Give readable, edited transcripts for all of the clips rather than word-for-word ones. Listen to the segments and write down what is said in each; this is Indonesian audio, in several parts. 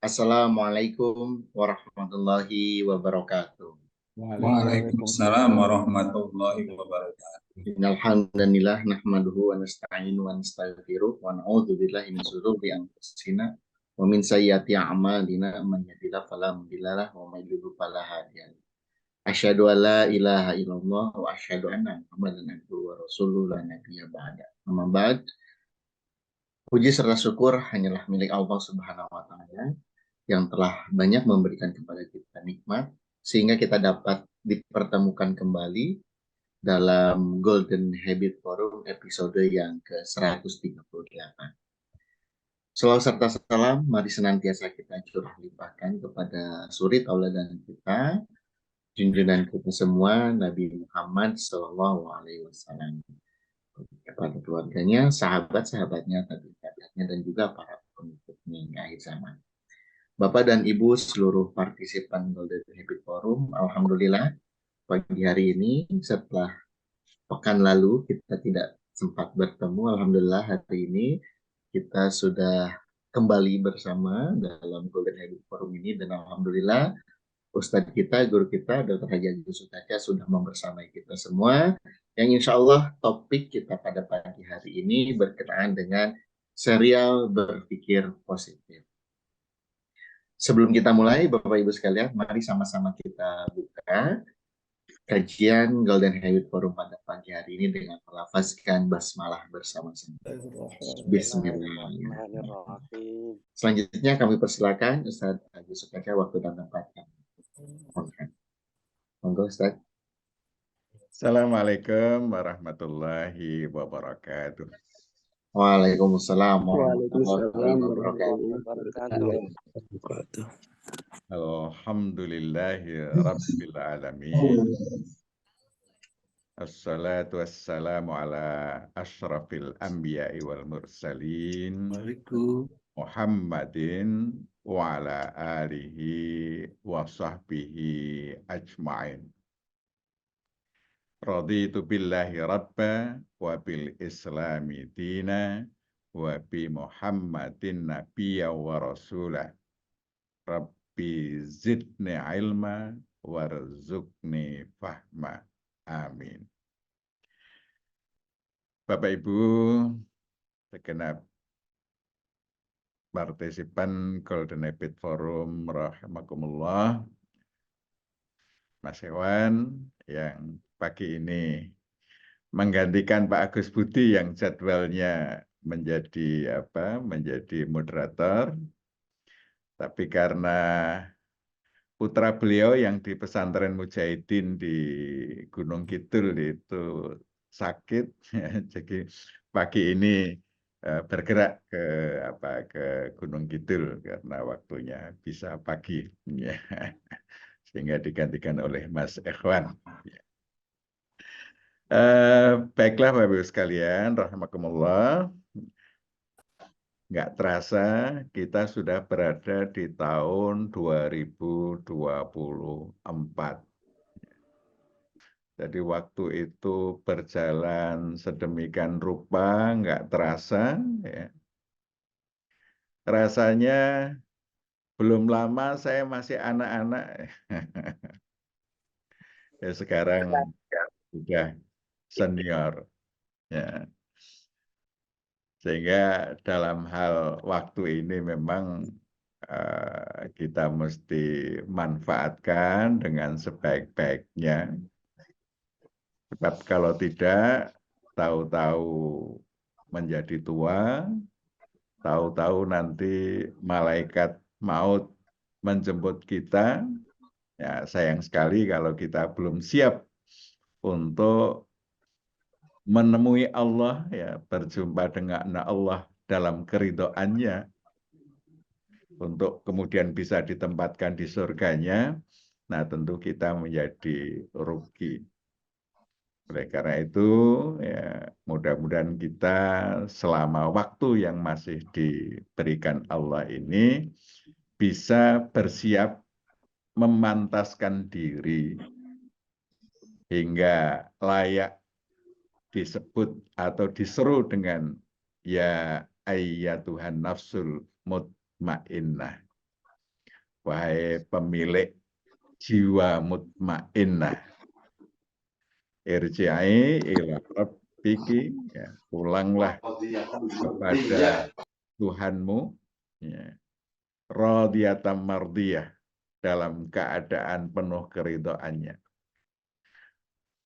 Assalamualaikum warahmatullahi wabarakatuh. Waalaikumsalam warahmatullahi wabarakatuh. Innalhamdulillah nahmaduhu wa nasta'inu wa nastaghfiruh wa na'udzu billahi min shururi anfusina wa min sayyiati a'malina man yahdihillahu fala mudilla lahu wa may yudlil fala hadiya lahu. Asyhadu an la ilaha illallah wa asyhadu anna Muhammadan abduhu wa rasuluhu la nabiyya ba'da. Amma ba'd. Puji serta syukur hanyalah milik Allah Subhanahu wa taala yang telah banyak memberikan kepada kita nikmat sehingga kita dapat dipertemukan kembali dalam Golden Habit Forum episode yang ke-138. Selawat serta salam mari senantiasa kita curah limpahkan kepada suri tauladan kita, junjungan kita semua Nabi Muhammad SAW, kepada keluarganya, sahabat-sahabatnya, tabi'atnya, dan juga para pengikutnya hingga akhir zaman. Bapak dan Ibu seluruh partisipan Golden Habit Forum, alhamdulillah pagi hari ini setelah pekan lalu kita tidak sempat bertemu, alhamdulillah hari ini kita sudah kembali bersama dalam Golden Habit Forum ini, dan alhamdulillah Ustadz kita, guru kita, Dr. Haji Agus Sukaca sudah membersamai kita semua, yang insya Allah topik kita pada pagi hari ini berkenaan dengan serial berpikir positif. Sebelum kita mulai, Bapak Ibu sekalian, mari sama-sama kita buka kajian Golden Habit Forum pada pagi hari ini dengan melafazkan basmalah bersama-sama. Bismillahirrahmanirrahim. Selanjutnya kami persilakan Ustaz Agus Sukaca waktu dan tempatnya. Monggo Ustaz. Assalamualaikum warahmatullahi wabarakatuh. Waalaikumsalam warahmatullahi wabarakatuh. Alhamdulillahi rabbil alamin. Assalatu wassalamu ala asyrafil anbiya'i wal mursalin. Muhammadin wa ala alihi wa sahbihi ajma'in. Raditu billahi rabba wa bil islami dina wa bi Muhammadin nabiyya wa rasulah. Rabbi zidni ilma warzuqni fahma. Amin. Bapak Ibu segenap partisipan Golden Habit Forum rahimakumullah, Mas Hewan yang pagi ini menggantikan Pak Agus Budi yang jadwalnya menjadi moderator, tapi karena putra beliau yang di pesantren Mujahidin di Gunung Kidul itu sakit, jadi pagi ini bergerak ke Gunung Kidul karena waktunya bisa pagi, ya. Sehingga digantikan oleh Mas Ikhwan. Baiklah Bapak Ibu sekalian, rahimakumullah. Nggak terasa kita sudah berada di tahun 2024. Jadi waktu itu berjalan sedemikian rupa, nggak terasa. Ya. Rasanya belum lama saya masih anak-anak. Ya, sekarang sudah senior. Ya. Sehingga dalam hal waktu ini memang kita mesti manfaatkan dengan sebaik-baiknya. Sebab kalau tidak, tahu-tahu menjadi tua, tahu-tahu nanti malaikat maut menjemput kita. Ya, sayang sekali kalau kita belum siap untuk menemui Allah, ya, berjumpa dengan Allah dalam keridhoannya, untuk kemudian bisa ditempatkan di surganya. Nah, tentu kita menjadi rugi. Oleh karena itu, ya, mudah-mudahan kita selama waktu yang masih diberikan Allah ini bisa bersiap memantaskan diri hingga layak disebut atau diseru dengan ya ayyatuhan nafsul mutmainnah. wahai pemilik jiwa mutmainnah, irji'i ila rabbiki, ya, pulanglah kepada Tuhanmu, ya, radiyatan mardiyah, dalam keadaan penuh keridhaannya.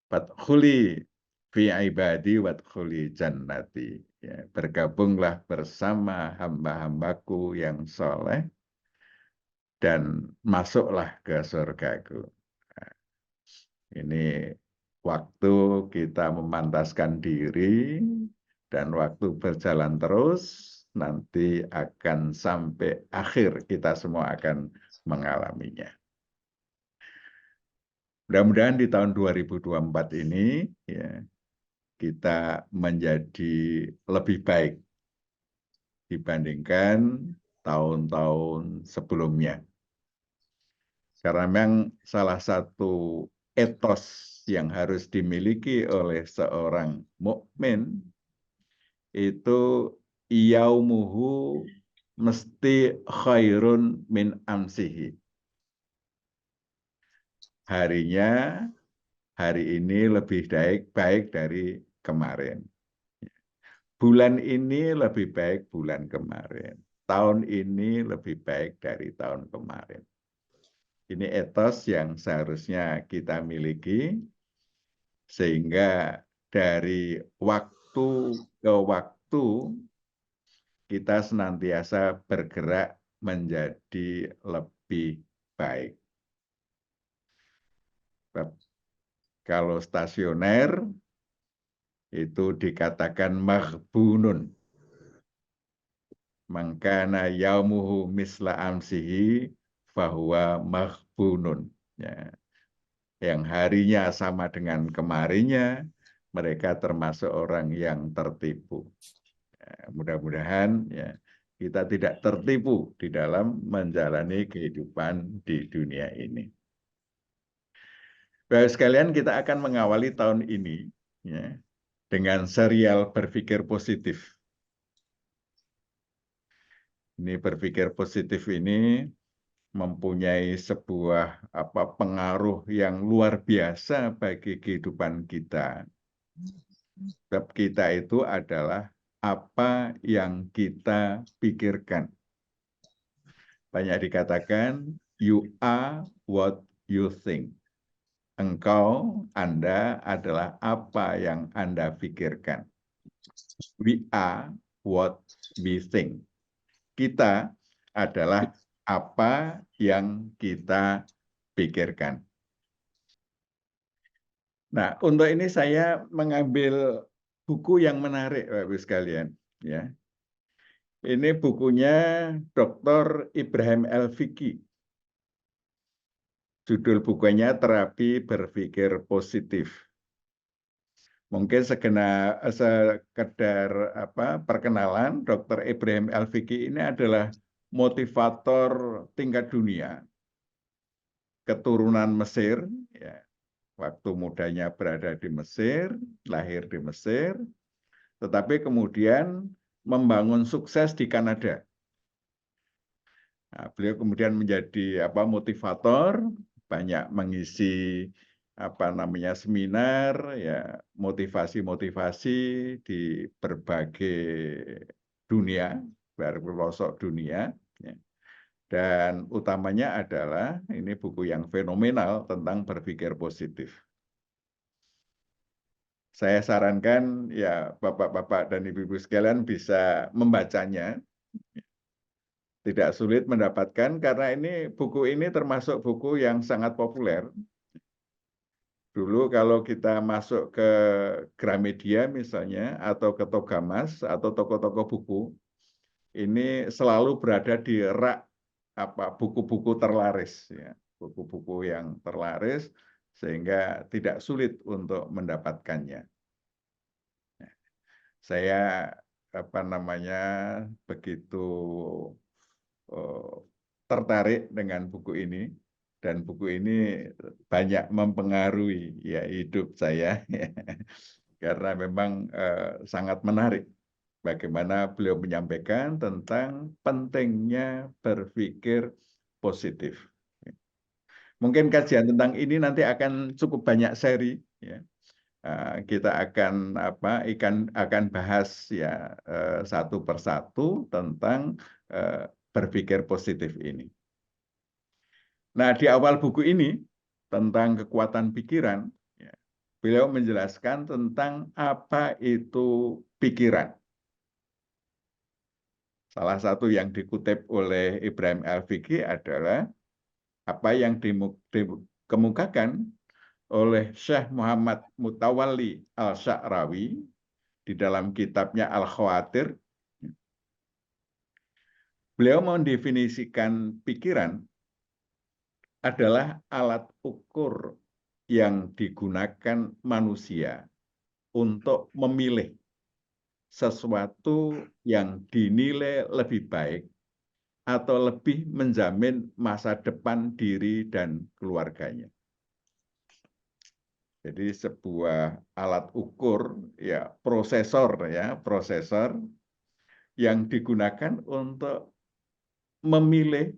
Fadkhuli fi ibadi wadkhuli jannati, ya, bergabunglah bersama hamba-hambaku yang soleh dan masuklah ke surgaku. Nah, ini waktu kita memantaskan diri dan waktu berjalan terus, nanti akan sampai akhir kita semua akan mengalaminya. Mudah-mudahan di tahun 2024 ini, ya, kita menjadi lebih baik dibandingkan tahun-tahun sebelumnya. Karena memang salah satu etos yang harus dimiliki oleh seorang mukmin itu yaumuhu mesti khairun min amsihi. Harinya, hari ini lebih baik dari kemarin. Bulan ini lebih baik bulan kemarin. Tahun ini lebih baik dari tahun kemarin. Ini etos yang seharusnya kita miliki, sehingga dari waktu ke waktu kita senantiasa bergerak menjadi lebih baik. Kalau stasioner itu dikatakan maghbunun. Mangkana yaumuhu misla amsihi fahuwa maghbunun. Ya. Yang harinya sama dengan kemarinnya, mereka termasuk orang yang tertipu. Ya, mudah-mudahan ya, kita tidak tertipu di dalam menjalani kehidupan di dunia ini. Baik sekalian, kita akan mengawali tahun ini ya, dengan serial berpikir positif. Ini berpikir positif ini mempunyai sebuah pengaruh yang luar biasa bagi kehidupan kita. Sebab kita itu adalah apa yang kita pikirkan. Banyak dikatakan, you are what you think. Engkau, Anda adalah apa yang Anda pikirkan. We are what we think. Kita adalah apa yang kita pikirkan. Nah, untuk ini saya mengambil buku yang menarik, Bapak-Ibu sekalian. Ya. Ini bukunya Dr. Ibrahim El-Fiqi. Judul bukunya Terapi Berpikir Positif. Mungkin sekedar perkenalan, Dr. Ibrahim El-Fiqi ini adalah motivator tingkat dunia, keturunan Mesir, ya. Waktu mudanya berada di Mesir, lahir di Mesir, tetapi kemudian membangun sukses di Kanada. Nah, beliau kemudian menjadi motivator, banyak mengisi seminar, ya, motivasi-motivasi di berbagai dunia, berbagai pelosok dunia, ya. Dan utamanya adalah ini buku yang fenomenal tentang berpikir positif. Saya sarankan ya Bapak-bapak dan Ibu-ibu sekalian bisa membacanya. Tidak sulit mendapatkan karena buku ini termasuk buku yang sangat populer. Dulu kalau kita masuk ke Gramedia misalnya, atau ke Togamas, atau toko-toko buku, ini selalu berada di rak buku-buku terlaris, ya. Buku-buku yang terlaris, sehingga tidak sulit untuk mendapatkannya. Saya begitu tertarik dengan buku ini, dan buku ini banyak mempengaruhi ya hidup saya karena memang sangat menarik bagaimana beliau menyampaikan tentang pentingnya berpikir positif. Mungkin kajian tentang ini nanti akan cukup banyak seri, ya. Kita akan bahas ya satu persatu tentang berpikir positif ini. Nah, di awal buku ini tentang kekuatan pikiran, ya, beliau menjelaskan tentang apa itu pikiran. Salah satu yang dikutip oleh Ibrahim Al-Fiqi adalah apa yang dikemukakan oleh Syekh Muhammad Mutawalli Al-Sya'rawi di dalam kitabnya Al-Khawatir. Beliau mendefinisikan pikiran adalah alat ukur yang digunakan manusia untuk memilih sesuatu yang dinilai lebih baik atau lebih menjamin masa depan diri dan keluarganya. Jadi sebuah alat ukur, ya prosesor yang digunakan untuk memilih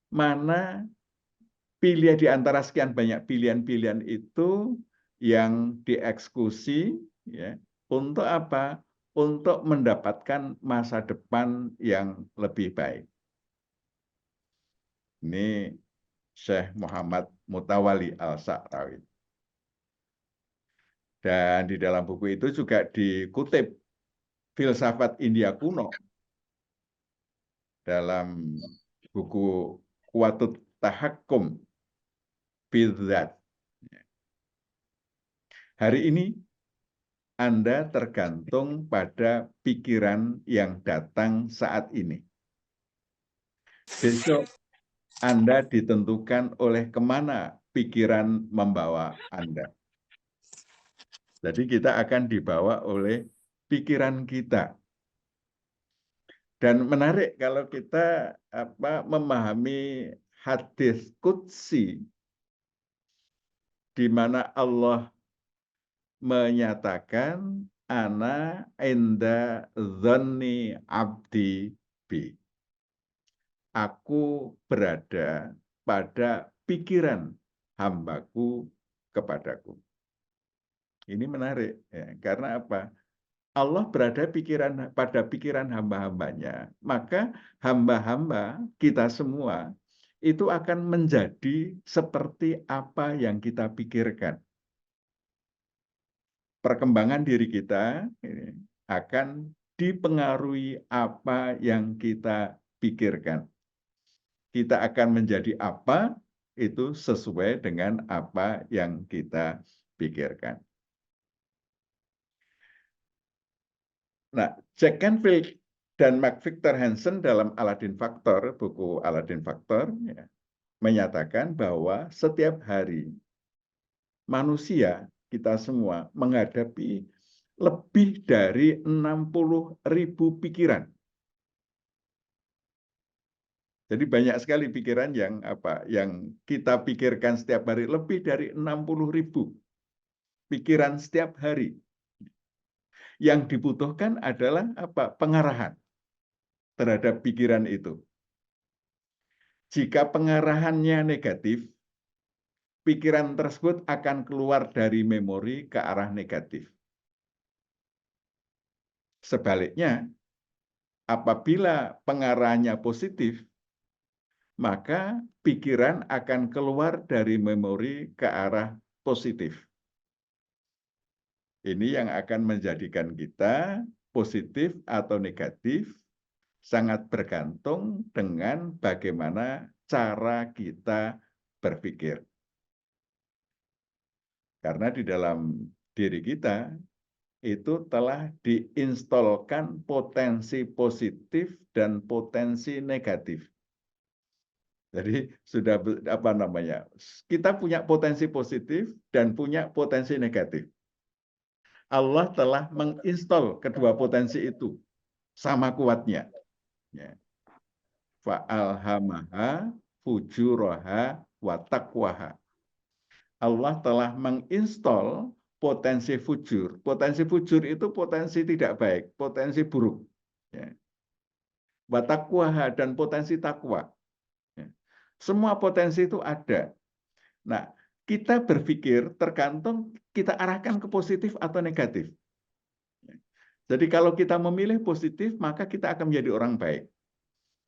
mana pilihan di antara sekian banyak pilihan-pilihan itu yang dieksekusi, ya, untuk apa? Untuk mendapatkan masa depan yang lebih baik. Ini Syekh Muhammad Mutawalli Al-Sya'rawi. Dan di dalam buku itu juga dikutip filsafat India kuno dalam buku Quwwatut Tahakkum Bidzat. Hari ini Anda tergantung pada pikiran yang datang saat ini. Besok Anda ditentukan oleh kemana pikiran membawa Anda. Jadi kita akan dibawa oleh pikiran kita. Dan menarik kalau kita memahami hadis qudsi di mana Allah menyatakan ana inda dzanni abdi bi. Aku berada pada pikiran hambaku kepadaku. Ini menarik, ya, karena apa? Allah berada pada pikiran hamba-hambanya, maka hamba-hamba kita semua itu akan menjadi seperti apa yang kita pikirkan. Perkembangan diri kita ini akan dipengaruhi apa yang kita pikirkan. Kita akan menjadi apa itu sesuai dengan apa yang kita pikirkan. Nah, Jack Canfield dan Mark Victor Hansen dalam Aladdin Factor, buku Aladdin Factor, ya, menyatakan bahwa setiap hari manusia, kita semua, menghadapi lebih dari 60.000 pikiran. Jadi banyak sekali pikiran yang kita pikirkan setiap hari, lebih dari 60.000 pikiran setiap hari. Yang dibutuhkan adalah pengarahan terhadap pikiran itu. Jika pengarahannya negatif, pikiran tersebut akan keluar dari memori ke arah negatif. Sebaliknya, apabila pengarahannya positif, maka pikiran akan keluar dari memori ke arah positif. Ini yang akan menjadikan kita positif atau negatif sangat bergantung dengan bagaimana cara kita berpikir. Karena di dalam diri kita itu telah diinstalkan potensi positif dan potensi negatif. Jadi sudah kita punya potensi positif dan punya potensi negatif. Allah telah menginstal kedua potensi itu sama kuatnya. Ya. Fa'alhamaha fujuraha wa taqwaha. Allah telah menginstal potensi fujur. Potensi fujur itu potensi tidak baik, potensi buruk. Ya. Wa taqwaha dan potensi takwa. Ya. Semua potensi itu ada. Nah, kita berpikir tergantung kita arahkan ke positif atau negatif. Jadi kalau kita memilih positif, maka kita akan menjadi orang baik.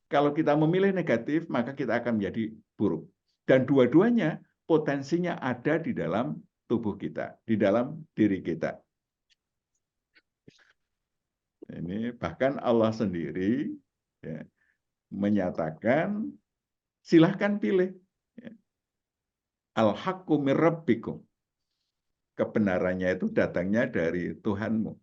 Kalau kita memilih negatif, maka kita akan menjadi buruk. Dan dua-duanya potensinya ada di dalam tubuh kita, di dalam diri kita. Ini bahkan Allah sendiri ya, menyatakan, silahkan pilih. Al-haqqu min rabbikum. Kebenarannya itu datangnya dari Tuhanmu.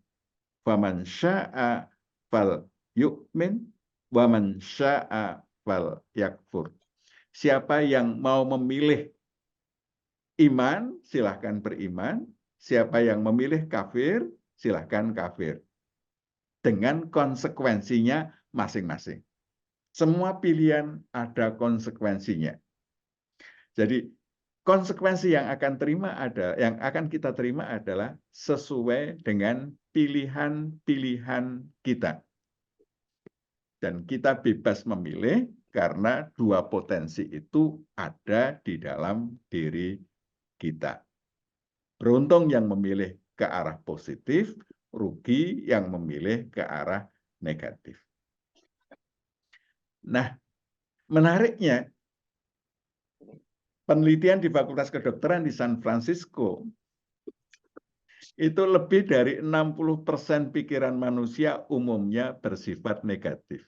Faman sya'a fal yu'min, waman sya'a fal yakfur. Siapa yang mau memilih iman, silahkan beriman. Siapa yang memilih kafir, silahkan kafir. Dengan konsekuensinya masing-masing. Semua pilihan ada konsekuensinya. Jadi konsekuensi yang akan kita terima adalah sesuai dengan pilihan-pilihan kita. Dan kita bebas memilih karena dua potensi itu ada di dalam diri kita. Beruntung yang memilih ke arah positif, rugi yang memilih ke arah negatif. Nah, menariknya, penelitian di Fakultas Kedokteran di San Francisco itu lebih dari 60% pikiran manusia umumnya bersifat negatif.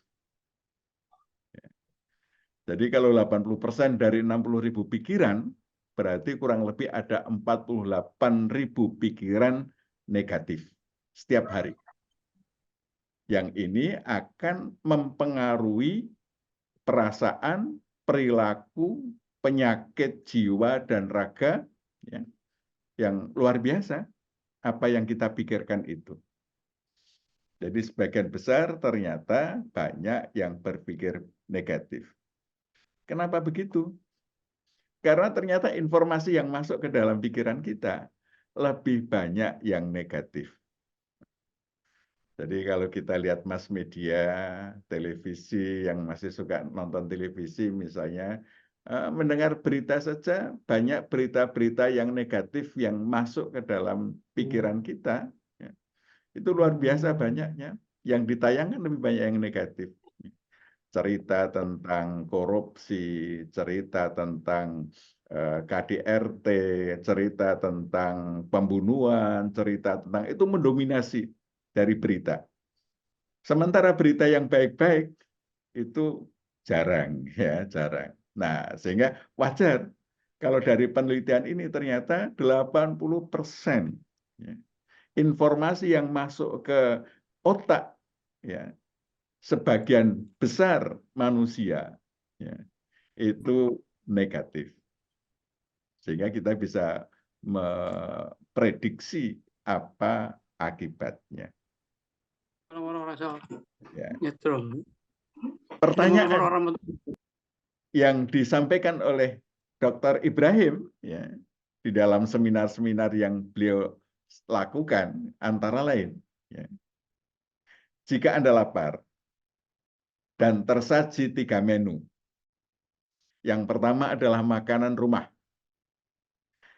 Jadi kalau 80% dari 60.000 pikiran, berarti kurang lebih ada 48.000 pikiran negatif setiap hari. Yang ini akan mempengaruhi perasaan, perilaku, penyakit jiwa dan raga ya, yang luar biasa. Apa yang kita pikirkan itu. Jadi sebagian besar ternyata banyak yang berpikir negatif. Kenapa begitu? Karena ternyata informasi yang masuk ke dalam pikiran kita lebih banyak yang negatif. Jadi kalau kita lihat mass media, televisi, yang masih suka nonton televisi misalnya, mendengar berita saja, banyak berita-berita yang negatif yang masuk ke dalam pikiran kita. Ya. Itu luar biasa banyaknya. Yang ditayangkan lebih banyak yang negatif. Cerita tentang korupsi, cerita tentang KDRT, cerita tentang pembunuhan, cerita tentang itu mendominasi dari berita. Sementara berita yang baik-baik itu jarang, ya jarang. Nah, sehingga wajar kalau dari penelitian ini ternyata 80% ya, informasi yang masuk ke otak ya, sebagian besar manusia ya, itu negatif. Sehingga kita bisa memprediksi apa akibatnya. Ya. Pertanyaan yang disampaikan oleh Dr. Ibrahim ya, di dalam seminar-seminar yang beliau lakukan antara lain, ya, jika Anda lapar dan tersaji 3 menu, yang pertama adalah makanan rumah,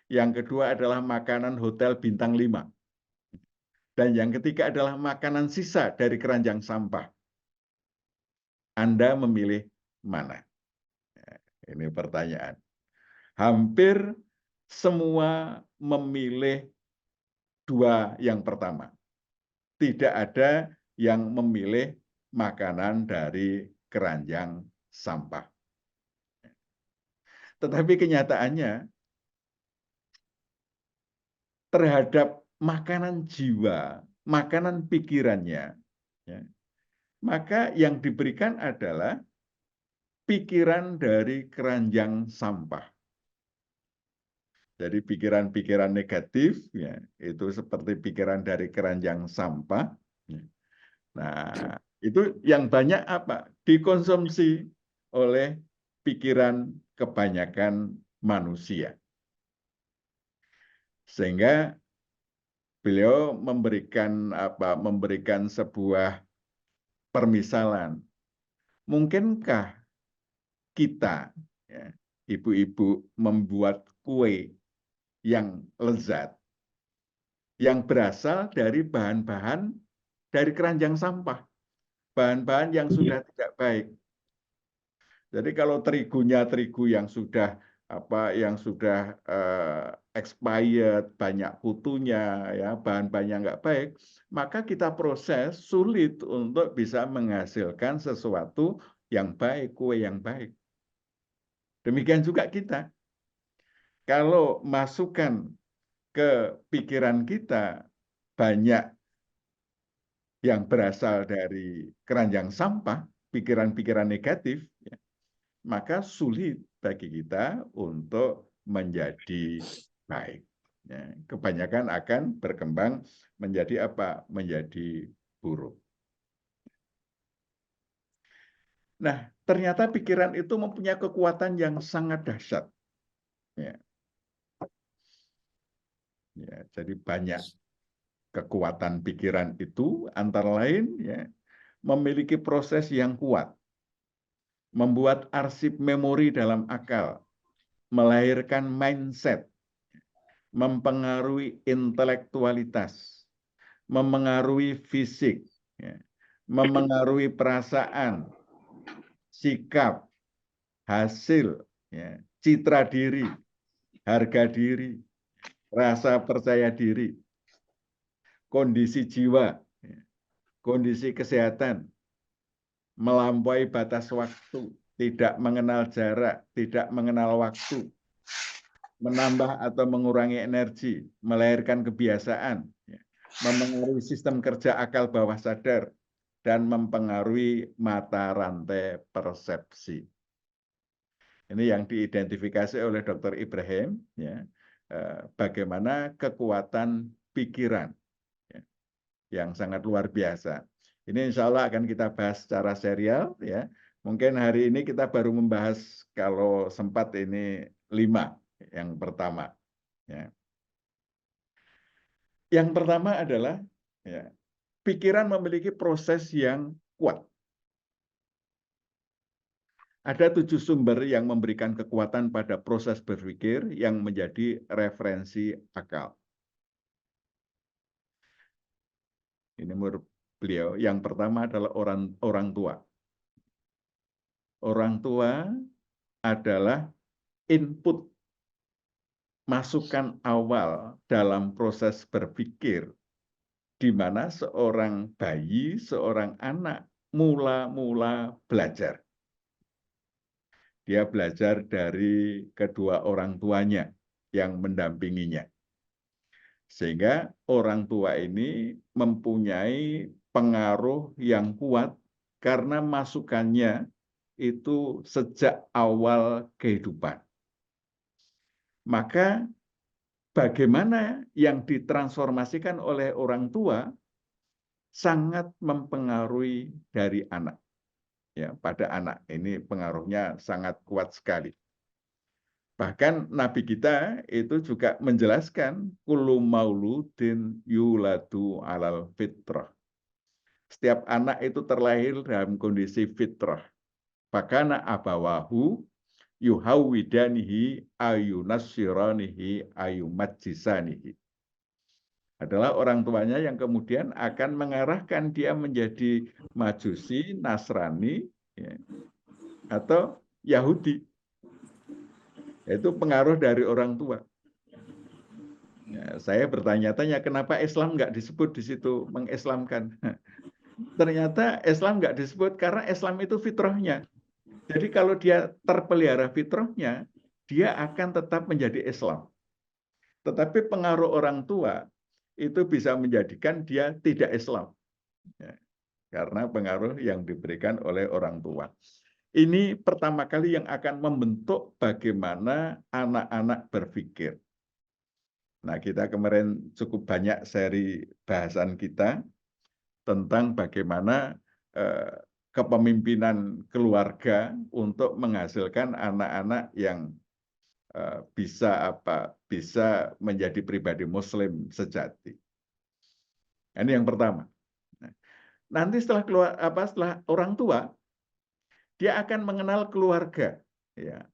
yang kedua adalah makanan hotel bintang 5, dan yang ketiga adalah makanan sisa dari keranjang sampah. Anda memilih mana? Ini pertanyaan. Hampir semua memilih 2 yang pertama. Tidak ada yang memilih makanan dari keranjang sampah. Tetapi kenyataannya, terhadap makanan jiwa, makanan pikirannya, ya, maka yang diberikan adalah pikiran dari keranjang sampah. Jadi pikiran-pikiran negatif, ya, itu seperti pikiran dari keranjang sampah. Nah, itu yang banyak apa? Dikonsumsi oleh pikiran kebanyakan manusia. Sehingga beliau memberikan sebuah permisalan. Mungkinkah kita ya, ibu-ibu membuat kue yang lezat, yang berasal dari bahan-bahan dari keranjang sampah, bahan-bahan yang sudah tidak baik. Jadi kalau terigunya terigu yang sudah expired, banyak kutunya, ya bahan-bahannya nggak baik, maka kita proses sulit untuk bisa menghasilkan sesuatu yang baik, kue yang baik. Demikian juga kita, kalau masukan ke pikiran kita banyak yang berasal dari keranjang sampah, pikiran-pikiran negatif, ya, maka sulit bagi kita untuk menjadi baik. Ya, kebanyakan akan berkembang menjadi apa? Menjadi buruk. Nah, ternyata pikiran itu mempunyai kekuatan yang sangat dahsyat. Ya. Ya, jadi banyak kekuatan pikiran itu antara lain ya, memiliki proses yang kuat, membuat arsip memori dalam akal, melahirkan mindset, mempengaruhi intelektualitas, memengaruhi fisik, ya, memengaruhi perasaan, sikap, hasil, ya, citra diri, harga diri, rasa percaya diri, kondisi jiwa, ya, kondisi kesehatan, melampaui batas waktu, tidak mengenal jarak, tidak mengenal waktu, menambah atau mengurangi energi, melahirkan kebiasaan, ya, memengaruhi sistem kerja akal bawah sadar, dan mempengaruhi mata rantai persepsi. Ini yang diidentifikasi oleh Dr. Ibrahim, ya, bagaimana kekuatan pikiran ya, yang sangat luar biasa. Ini insya Allah akan kita bahas secara serial. Ya. Mungkin hari ini kita baru membahas kalau sempat ini 5 yang pertama. Ya. Yang pertama adalah ya, pikiran memiliki proses yang kuat. Ada 7 sumber yang memberikan kekuatan pada proses berpikir yang menjadi referensi akal. Ini menurut beliau. Yang pertama adalah orang tua. Orang tua adalah input masukan awal dalam proses berpikir, di mana seorang bayi, seorang anak mula-mula belajar. Dia belajar dari kedua orang tuanya yang mendampinginya. Sehingga orang tua ini mempunyai pengaruh yang kuat karena masukannya itu sejak awal kehidupan. Maka bagaimana yang ditransformasikan oleh orang tua sangat mempengaruhi dari anak. Ya, pada anak ini pengaruhnya sangat kuat sekali. Bahkan Nabi kita itu juga menjelaskan kullu mauludin yuladu alal fitrah. Setiap anak itu terlahir dalam kondisi fitrah. Fakana abawahu yuhawidanihi ayunassiranihi ayumajjisanihi. Adalah orang tuanya yang kemudian akan mengarahkan dia menjadi Majusi, Nasrani, ya, atau Yahudi. Itu pengaruh dari orang tua. Ya, saya bertanya-tanya kenapa Islam nggak disebut di situ mengislamkan. Ternyata Islam nggak disebut karena Islam itu fitrahnya. Jadi kalau dia terpelihara fitrahnya, dia akan tetap menjadi Islam. Tetapi pengaruh orang tua itu bisa menjadikan dia tidak Islam. Ya, karena pengaruh yang diberikan oleh orang tua. Ini pertama kali yang akan membentuk bagaimana anak-anak berpikir. Nah, kita kemarin cukup banyak seri bahasan kita tentang bagaimana kepemimpinan keluarga untuk menghasilkan anak-anak yang bisa menjadi pribadi Muslim sejati. Ini yang pertama. Nanti setelah orang tua, dia akan mengenal keluarga, ya,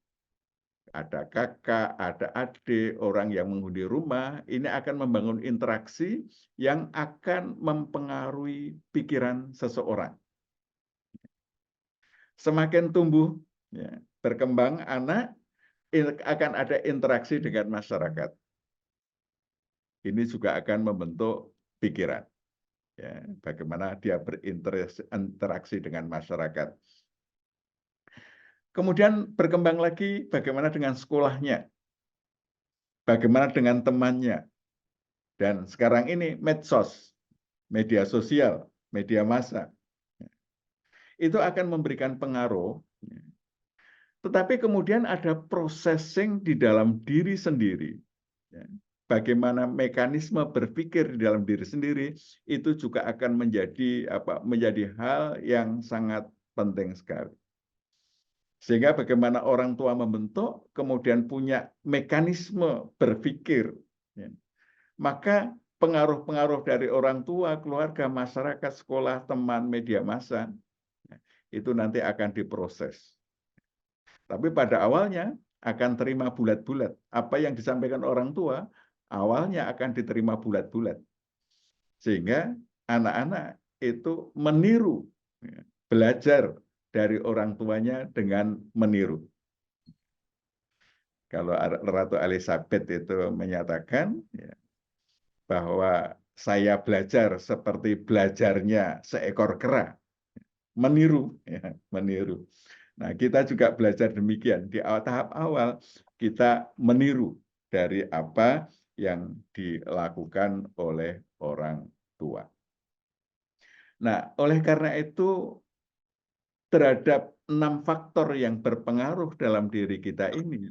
ada kakak, ada adik, orang yang menghuni rumah, ini akan membangun interaksi yang akan mempengaruhi pikiran seseorang. Semakin tumbuh, ya, berkembang anak, akan ada interaksi dengan masyarakat. Ini juga akan membentuk pikiran. Ya, bagaimana dia berinteraksi dengan masyarakat. Kemudian berkembang lagi bagaimana dengan sekolahnya, bagaimana dengan temannya. Dan sekarang ini medsos, media sosial, media massa, itu akan memberikan pengaruh. Tetapi kemudian ada processing di dalam diri sendiri. Bagaimana mekanisme berpikir di dalam diri sendiri, itu juga akan menjadi hal yang sangat penting sekali. Sehingga bagaimana orang tua membentuk, kemudian punya mekanisme berpikir, ya. Maka pengaruh-pengaruh dari orang tua, keluarga, masyarakat, sekolah, teman, media massa, ya, itu nanti akan diproses. Tapi pada awalnya akan terima bulat-bulat. Apa yang disampaikan orang tua, awalnya akan diterima bulat-bulat. Sehingga anak-anak itu meniru, ya, belajar dari orang tuanya dengan meniru. Kalau Ratu Elizabeth itu menyatakan, ya, bahwa saya belajar seperti belajarnya seekor kera, meniru, ya, meniru. Nah, kita juga belajar demikian. Di tahap awal kita meniru dari apa yang dilakukan oleh orang tua. Nah, oleh karena itu terhadap 6 faktor yang berpengaruh dalam diri kita ini,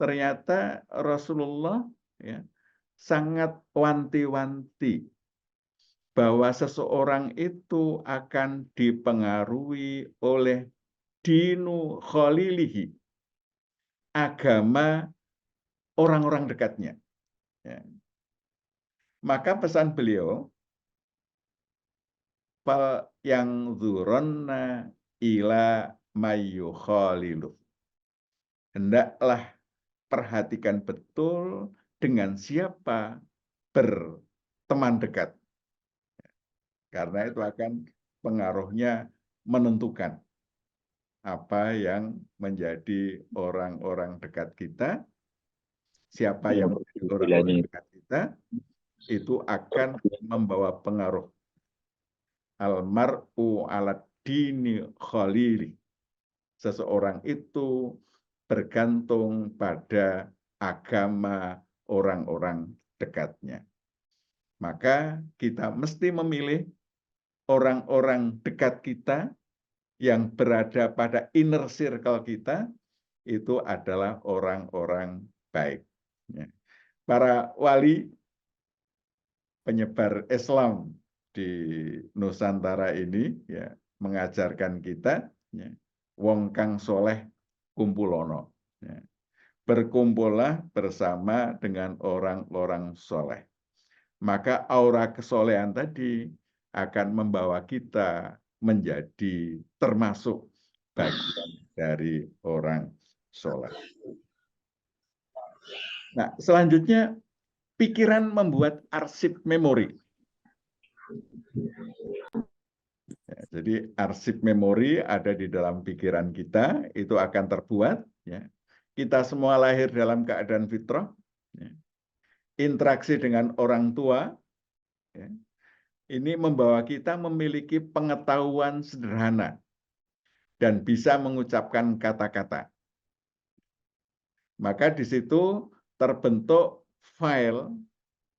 ternyata Rasulullah, ya, sangat wanti-wanti bahwa seseorang itu akan dipengaruhi oleh dinu khalilihi, agama orang-orang dekatnya. Ya. Maka pesan beliau, fal yang dzuronna ila mayu khalilu. Hendaklah perhatikan betul dengan siapa berteman dekat. Karena itu akan pengaruhnya menentukan apa yang menjadi orang-orang dekat kita, siapa yang menjadi orang-orang dekat kita, itu akan membawa pengaruh. Almar'u ala dini khalili. Seseorang itu bergantung pada agama orang-orang dekatnya. Maka kita mesti memilih orang-orang dekat kita yang berada pada inner circle kita, itu adalah orang-orang baik. Para wali penyebar Islam di Nusantara ini, ya, mengajarkan kita, ya, wong kang soleh kumpulono, ya. Berkumpullah bersama dengan orang-orang soleh. Maka aura kesolehan tadi akan membawa kita menjadi termasuk bagian dari orang soleh. Nah, selanjutnya pikiran membuat arsip memori. Ya, jadi arsip memori ada di dalam pikiran kita, itu akan terbuat. Ya. Kita semua lahir dalam keadaan fitrah. Ya. Interaksi dengan orang tua, ya, ini membawa kita memiliki pengetahuan sederhana dan bisa mengucapkan kata-kata. Maka di situ terbentuk file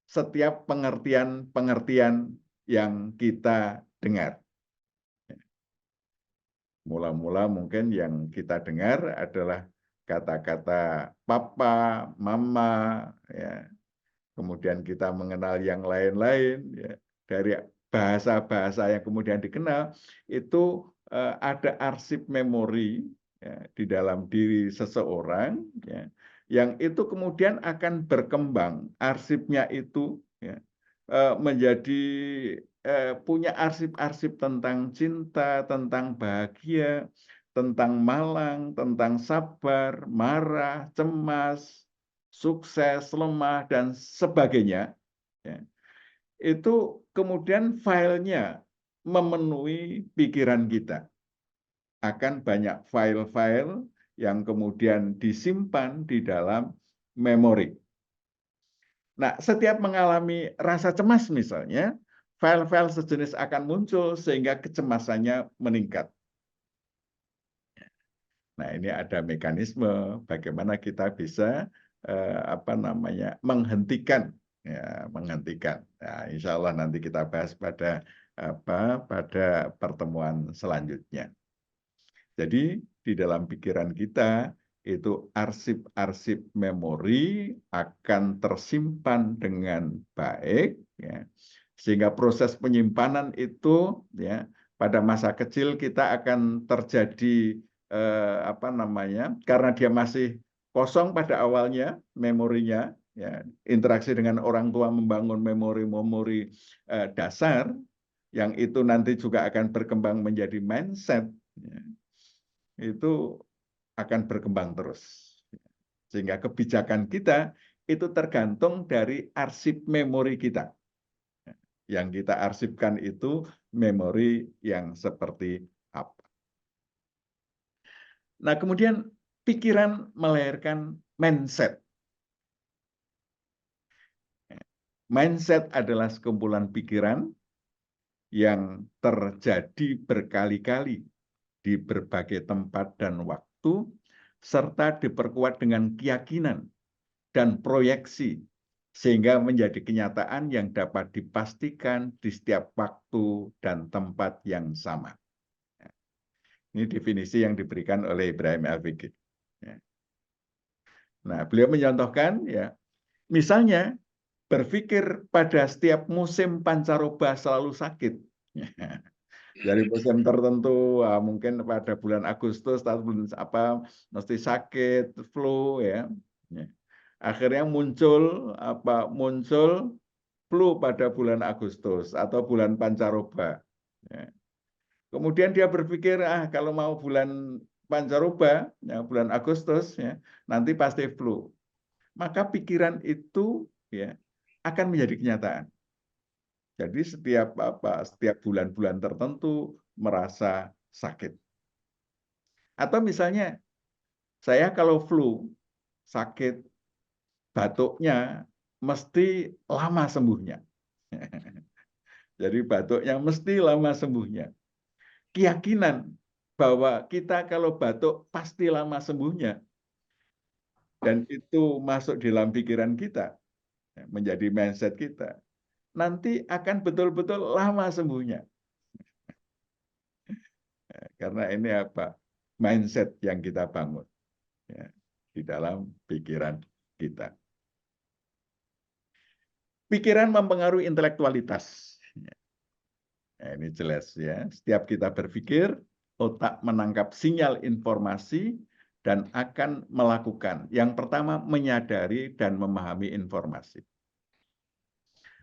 setiap pengertian-pengertian yang kita dengar. Mula-mula mungkin yang kita dengar adalah kata-kata papa, mama, ya. Kemudian kita mengenal yang lain-lain, ya. Dari bahasa-bahasa yang kemudian dikenal, itu ada arsip memori, ya, di dalam diri seseorang, ya, yang itu kemudian akan berkembang. Arsipnya itu, ya, menjadi punya arsip-arsip tentang cinta, tentang bahagia, tentang malang, tentang sabar, marah, cemas, sukses, lemah, dan sebagainya, ya, itu kemudian filenya memenuhi pikiran kita. Akan banyak file-file yang kemudian disimpan di dalam memori. Nah, setiap mengalami rasa cemas misalnya, file-file sejenis akan muncul sehingga kecemasannya meningkat. Nah, ini ada mekanisme bagaimana kita bisa menghentikan, ya, menghentikan. Nah, insya Allah nanti kita bahas pada pertemuan selanjutnya. Jadi di dalam pikiran kita itu arsip-arsip memori akan tersimpan dengan baik, ya, sehingga proses penyimpanan itu, ya, pada masa kecil kita akan terjadi karena dia masih kosong pada awalnya memorinya, ya, interaksi dengan orang tua membangun memori-memori dasar yang itu nanti juga akan berkembang menjadi mindset, ya, itu akan berkembang terus. Sehingga kebijakan kita itu tergantung dari arsip memori kita. Yang kita arsipkan itu memori yang seperti apa. Nah, kemudian pikiran melahirkan mindset. Mindset adalah sekumpulan pikiran yang terjadi berkali-kali di berbagai tempat dan waktu, serta diperkuat dengan keyakinan dan proyeksi, sehingga menjadi kenyataan yang dapat dipastikan di setiap waktu dan tempat yang sama. Ini definisi yang diberikan oleh Ibrahim Al-Fiqih. Nah, beliau menyontohkan, ya, misalnya berpikir pada setiap musim pancaroba selalu sakit. Dari musim tertentu, mungkin pada bulan Agustus atau bulan mesti sakit, flu, ya. Akhirnya muncul flu pada bulan Agustus atau bulan pancaroba. Ya. Kemudian dia berpikir, kalau mau bulan pancaroba, ya, bulan Agustus, ya, nanti pasti flu. Maka pikiran itu, ya, akan menjadi kenyataan. Jadi setiap bulan-bulan tertentu merasa sakit. Atau misalnya saya kalau flu, sakit, batuknya mesti lama sembuhnya. Jadi batuknya mesti lama sembuhnya. Keyakinan bahwa kita kalau batuk pasti lama sembuhnya, dan itu masuk di dalam pikiran kita, menjadi mindset kita, nanti akan betul-betul lama sembuhnya. Karena ini mindset yang kita bangun, ya, di dalam pikiran kita. Pikiran mempengaruhi intelektualitas. Nah, ini jelas, ya. Setiap kita berpikir, otak menangkap sinyal informasi dan akan melakukan. Yang pertama, menyadari dan memahami informasi.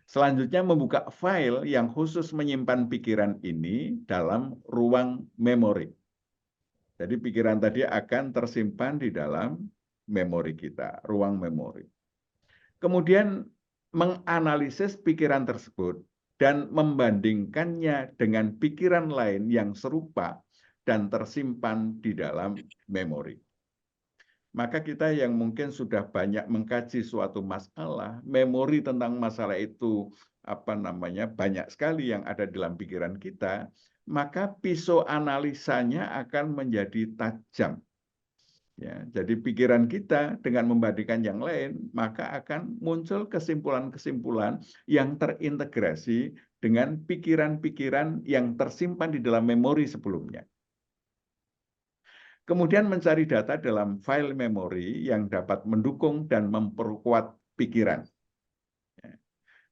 Selanjutnya, membuka file yang khusus menyimpan pikiran ini dalam ruang memori. Jadi pikiran tadi akan tersimpan di dalam memori kita, ruang memori. Kemudian menganalisis pikiran tersebut dan membandingkannya dengan pikiran lain yang serupa dan tersimpan di dalam memori. Maka kita yang mungkin sudah banyak mengkaji suatu masalah, memori tentang masalah itu banyak sekali yang ada dalam pikiran kita, maka pisau analisanya akan menjadi tajam. Ya, jadi pikiran kita dengan membandingkan yang lain, maka akan muncul kesimpulan-kesimpulan yang terintegrasi dengan pikiran-pikiran yang tersimpan di dalam memori sebelumnya. Kemudian mencari data dalam file memori yang dapat mendukung dan memperkuat pikiran.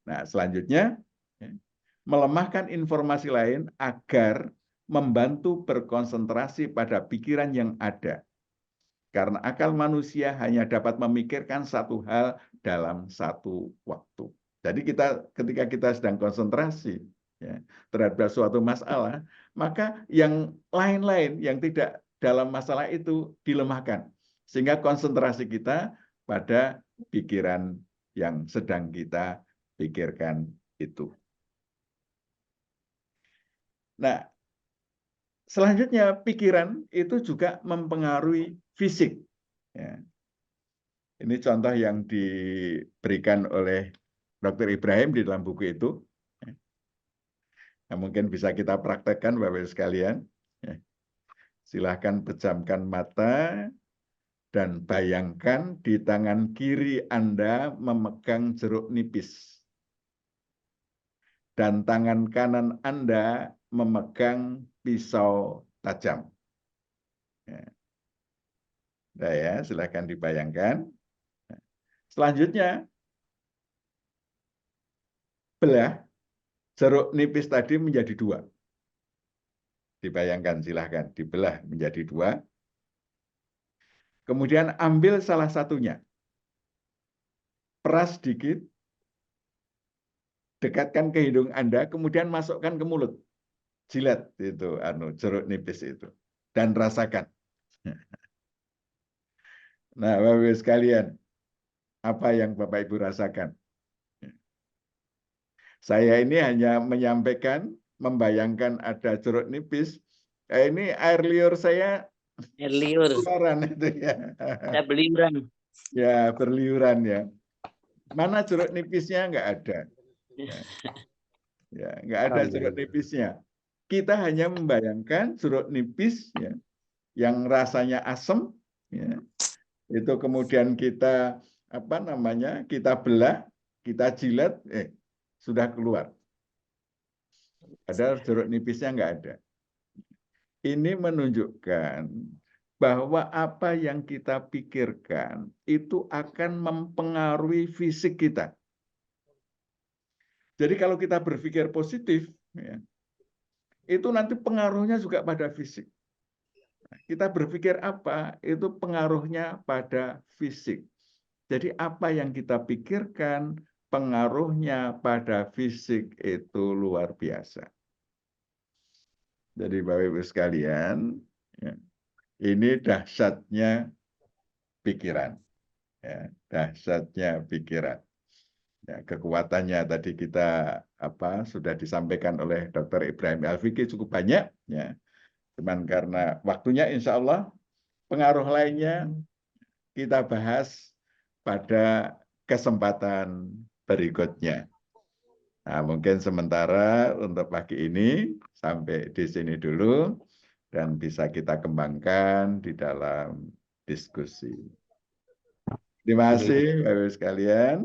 Nah, selanjutnya, melemahkan informasi lain agar membantu berkonsentrasi pada pikiran yang ada. Karena akal manusia hanya dapat memikirkan satu hal dalam satu waktu. Jadi ketika kita sedang konsentrasi, ya, terhadap suatu masalah, maka yang lain-lain yang tidak dalam masalah itu dilemahkan. Sehingga konsentrasi kita pada pikiran yang sedang kita pikirkan itu. Nah, selanjutnya pikiran itu juga mempengaruhi fisik. Ya. Ini contoh yang diberikan oleh Dr. Ibrahim di dalam buku itu. Nah, mungkin bisa kita praktekkan Bapak-Ibu sekalian. Silahkan pejamkan mata dan bayangkan di tangan kiri Anda memegang jeruk nipis. Dan tangan kanan Anda memegang pisau tajam. Nah ya, silahkan dibayangkan. Selanjutnya, belah jeruk nipis tadi menjadi dua. Dibayangkan, silahkan dibelah menjadi dua. Kemudian ambil salah satunya. Peras sedikit, dekatkan ke hidung Anda, kemudian masukkan ke mulut. Jilat itu jeruk nipis itu. Dan rasakan. Nah, Bapak-Ibu sekalian, apa yang Bapak Ibu rasakan? Saya ini hanya menyampaikan, membayangkan ada jeruk nipis. Ini air liur saya Air liur. keluaran itu ya. Saya beliuran. Ya, berliuran ya. Mana jeruk nipisnya? Nggak ada. Ya, nggak ada jeruk nipisnya. Kita hanya membayangkan jeruk nipis ya, yang rasanya asam. Ya. Itu kemudian kita kita belah, kita jilat, sudah keluar. Padahal jeruk nipisnya nggak ada. Ini menunjukkan bahwa apa yang kita pikirkan itu akan mempengaruhi fisik kita. Jadi kalau kita berpikir positif, ya, itu nanti pengaruhnya juga pada fisik. Kita berpikir apa, itu pengaruhnya pada fisik. Jadi apa yang kita pikirkan, pengaruhnya pada fisik itu luar biasa. Jadi Bapak-Ibu sekalian, ya, ini dahsyatnya pikiran. Ya, dahsyatnya pikiran. Ya, kekuatannya tadi kita sudah disampaikan oleh Dr. Ibrahim Al-Fiqi cukup banyak. Ya. Cuman karena waktunya insya Allah pengaruh lainnya kita bahas pada kesempatan berikutnya. Nah, mungkin sementara untuk pagi ini sampai di sini dulu dan bisa kita kembangkan di dalam diskusi. Terima kasih Bapak-Ibu sekalian.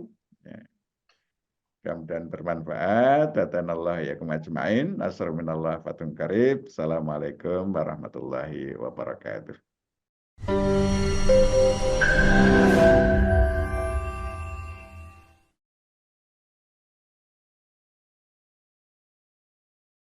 Mudah-mudahan bermanfaat. Datanallah ya kumajma'in. Nasr minallah fatun karib. Assalamualaikum warahmatullahi wabarakatuh.